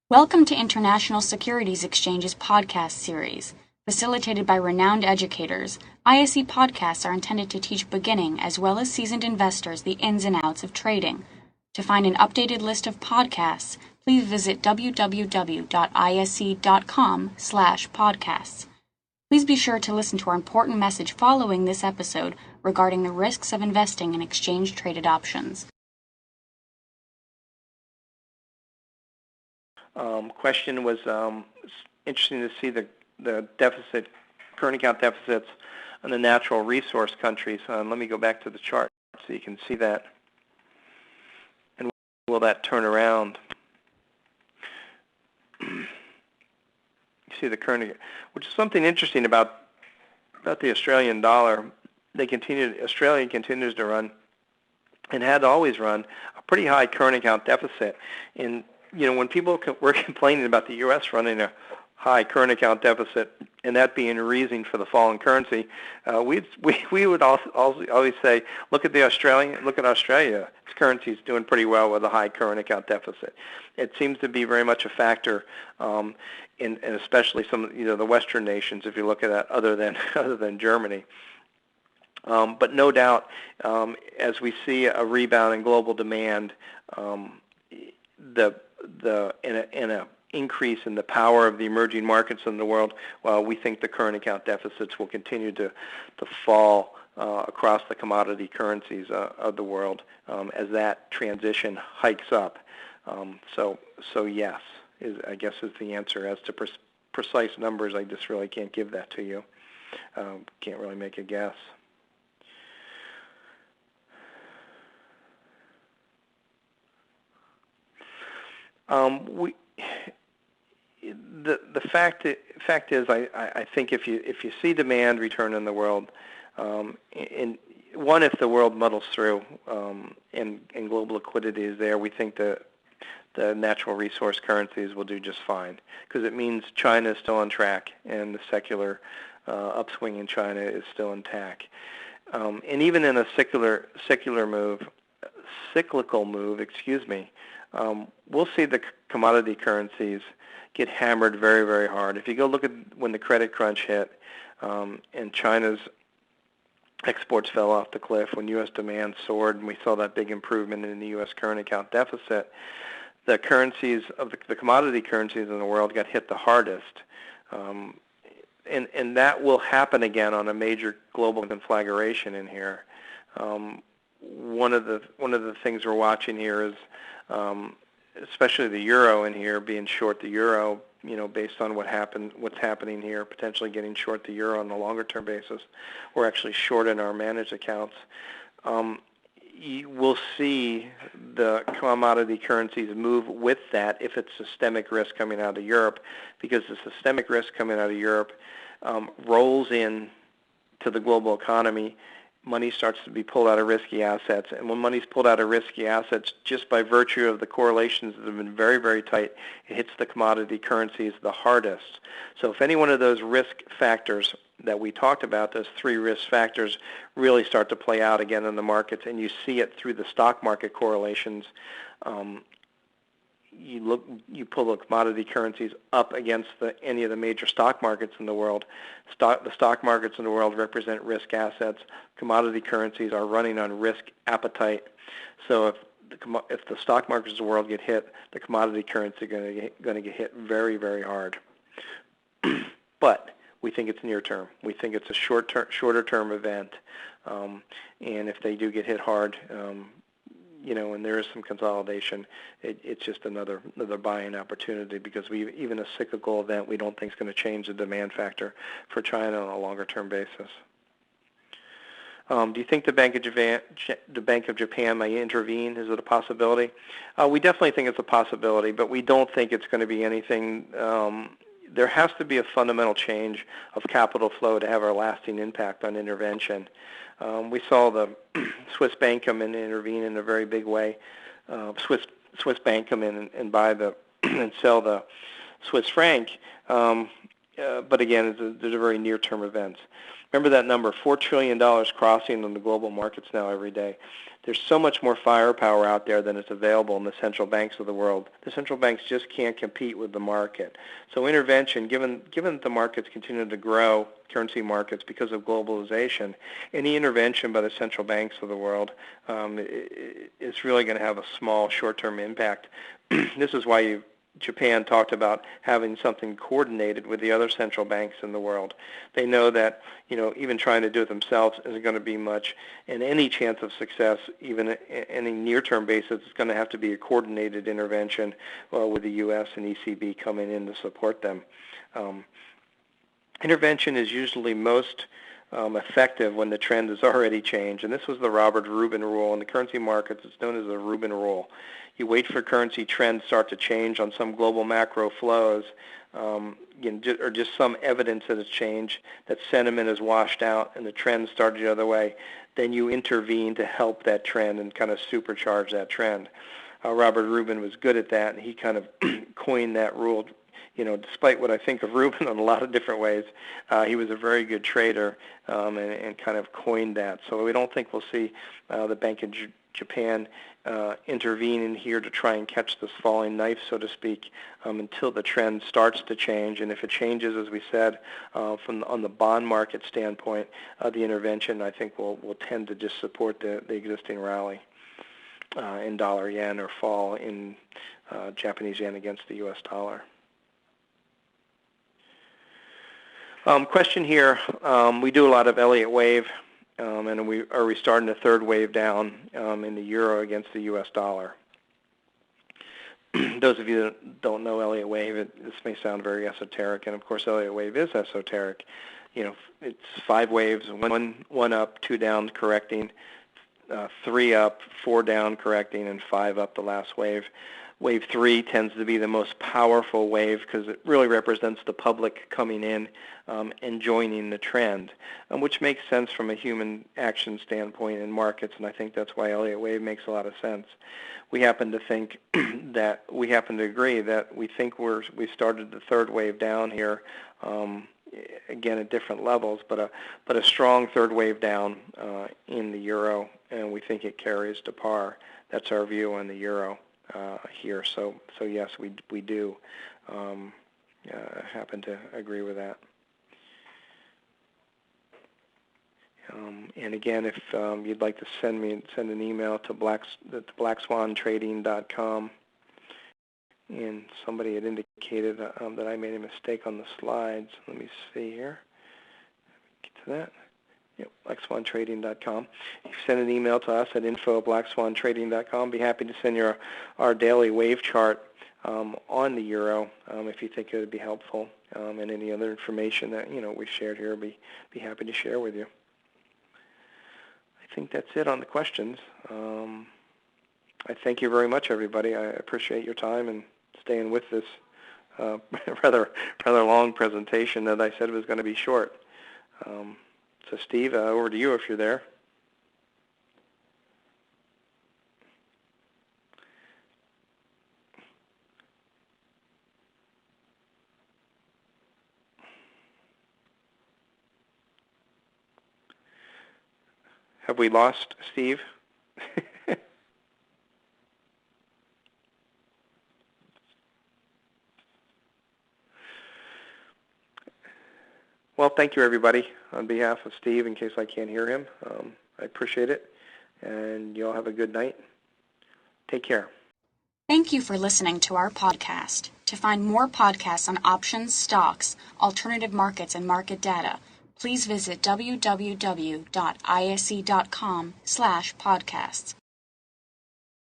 Welcome to International Securities Exchange's podcast series. Facilitated by renowned educators, ISE podcasts are intended to teach beginning as well as seasoned investors the ins and outs of trading. To find an updated list of podcasts, please visit www.ise.com/podcasts. Please be sure to listen to our important message following this episode regarding the risks of investing in exchange-traded options. Question was interesting to see the deficit, current account deficits on the natural resource countries. Let me go back to the chart so you can see that. And will that turn around? You see the current, which is something interesting about the Australian dollar. Australia continues to run, and had always run, a pretty high current account deficit. And when people were complaining about the U.S. running a high current account deficit and that being a reason for the fall in currency, we would also always say, look at Australia. Its currency is doing pretty well with a high current account deficit. It seems to be very much a factor, and especially some the Western nations. If you look at that, other than Germany. But no doubt, as we see a rebound in global demand, in a increase in the power of the emerging markets in the world, we think the current account deficits will continue to fall across the commodity currencies of the world as that transition hikes up. So yes, I guess is the answer. As to precise numbers, I just really can't give that to you. Can't really make a guess. The fact is, I think if you see demand return in the world, if the world muddles through and global liquidity is there, we think that the natural resource currencies will do just fine, because it means China is still on track and the secular upswing in China is still intact. And even in a cyclical move, we'll see the commodity currencies get hammered very, very hard. If you go look at when the credit crunch hit and China's exports fell off the cliff, when U.S. demand soared and we saw that big improvement in the U.S. current account deficit, the currencies of the commodity currencies in the world got hit the hardest. And that will happen again on a major global conflagration in here. One of the things we're watching here is especially the euro in here, being short the euro, based on what's happening here, potentially getting short the euro on a longer term basis. We're actually short in our managed accounts. You will see the commodity currencies move with that if it's systemic risk coming out of Europe, because the systemic risk coming out of Europe rolls in to the global economy. Money starts to be pulled out of risky assets, and when money's pulled out of risky assets, just by virtue of the correlations that have been very, very tight, it hits the commodity currencies the hardest. So if any one of those risk factors that we talked about, those three risk factors, really start to play out again in the markets, and you see it through the stock market correlations, you pull the commodity currencies up against any of the major stock markets in the world. The stock markets in the world represent risk assets. Commodity currencies are running on risk appetite. So if the stock markets of the world get hit, the commodity currency are going to get hit very, very hard. But we think it's near term. We think it's a shorter term event. And if they do get hit hard, and there is some consolidation, it's just another buying opportunity, because even a cyclical event we don't think is going to change the demand factor for China on a longer term basis. Do you think the Bank of Japan may intervene? Is it a possibility? We definitely think it's a possibility, but we don't think it's going to be anything. There has to be a fundamental change of capital flow to have a lasting impact on intervention. We saw the Swiss bank come in and intervene in a very big way. Swiss bank come in and buy and sell the Swiss franc. But again, these are very near-term events. Remember that number, $4 trillion crossing on the global markets now every day. There's so much more firepower out there than is available in the central banks of the world. The central banks just can't compete with the market. So intervention, given that the markets continue to grow, currency markets, because of globalization, any intervention by the central banks of the world is really going to have a small short-term impact. This is why Japan talked about having something coordinated with the other central banks in the world. They know that, even trying to do it themselves isn't going to be much, and any chance of success, even any near-term basis, is going to have to be a coordinated intervention with the U.S. and ECB coming in to support them. Intervention is usually most effective when the trend has already changed, and this was the Robert Rubin rule. In the currency markets, it's known as the Rubin rule. You wait for currency trends start to change on some global macro flows, or just some evidence that it's changed, that sentiment is washed out and the trend started the other way. Then you intervene to help that trend and kind of supercharge that trend. Robert Rubin was good at that, and he kind of coined that rule. Despite what I think of Rubin in a lot of different ways, he was a very good trader and kind of coined that. So we don't think we'll see the Bank of Japan intervene in here to try and catch this falling knife, so to speak, until the trend starts to change. And if it changes, as we said, on the bond market standpoint, the intervention, I think, will tend to just support the existing rally in dollar yen, or fall in Japanese yen against the U.S. dollar. Question here, we do a lot of Elliott wave, and are we starting a third wave down in the euro against the U.S. dollar? Those of you that don't know Elliott wave, this may sound very esoteric, and of course Elliott wave is esoteric. It's 5 waves, one up, 2 down, correcting, 3 up, 4 down, correcting, and 5 up the last wave. Wave 3 tends to be the most powerful wave because it really represents the public coming in and joining the trend, which makes sense from a human action standpoint in markets, and I think that's why Elliott wave makes a lot of sense. We happen to think we happen to agree that we think we started the third wave down here, again at different levels, but a strong third wave down in the euro, and we think it carries to par. That's our view on the euro. Here, so yes, we do happen to agree with that. And again, if you'd like to send an email to blackswantrading.com, and somebody had indicated that I made a mistake on the slides. Let me see here. Get to that. Yep, blackswantrading.com. If you send an email to us at info@blackswantrading.com, be happy to send our daily wave chart on the euro if you think it would be helpful, and any other information that we've shared here, be happy to share with you. I think that's it on the questions. I thank you very much, everybody. I appreciate your time and staying with this rather long presentation that I said was going to be short. So Steve, over to you if you're there. Have we lost Steve? Well, thank you, everybody. On behalf of Steve, in case I can't hear him, I appreciate it, and you all have a good night. Take care. Thank you for listening to our podcast. To find more podcasts on options, stocks, alternative markets, and market data, please visit www.ise.com/podcasts.